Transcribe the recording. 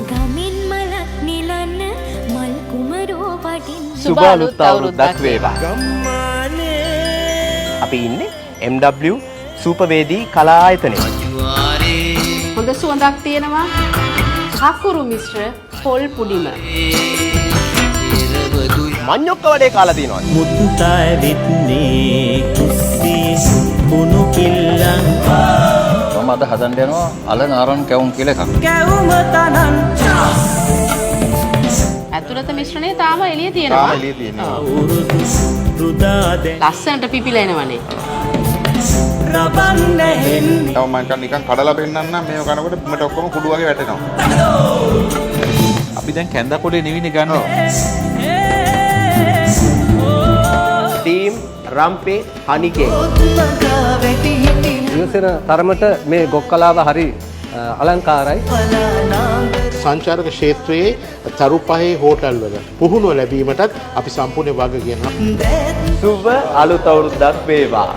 ගමින් මලක් නිලන්න මල් කුමරෝ වටින් සුබ අලුත් අවුරුද්දක් වේවා. අපි ඉන්නේ MW සූපවේදී කලා ආයතනයේ. හොඳ සුවඳක් තියෙනවා. කකුරු මිශ්‍ර පොල් පුඩිම. මඤ්ඤොක්ක වඩේ කාලා තියෙනවා. මුත්තයි විත්නේ කුස්සි කුණු කිල්ලන් මම අද හදන්න යනවා අලන් ආරන් කැවුම් කියලා එකක්. කැවුම තනන් ඇතුළත මිශ්‍රණය තාම එළිය තියෙනවා. එළිය තියෙනවා. අවුරුදු රුදාදේ ලස්සනට පිපිලා එනවනේ. රබන්නේ හෙන් තව මම නිකන් කඩලා පෙන්නන්නම් මේව කනකොට බිමට ඔක්කොම කුඩු වගේ වැටෙනවා. අපි දැන් කැන්දා පොඩේ නෙවිනේ ගන්න. ටීම් රම්පේ හනිකේ. ඉවසන තරමට මේ ගොක්කලාව හරි අලංකාරයි. සංචාරක ක්ෂේත්‍රයේ තරු පහේ හෝටල් වල පුහුණුව ලැබීමටත් අපි සම්පූර්ණ වග කියනවා. සුබ අලුත් අවුරුද්දක් වේවා.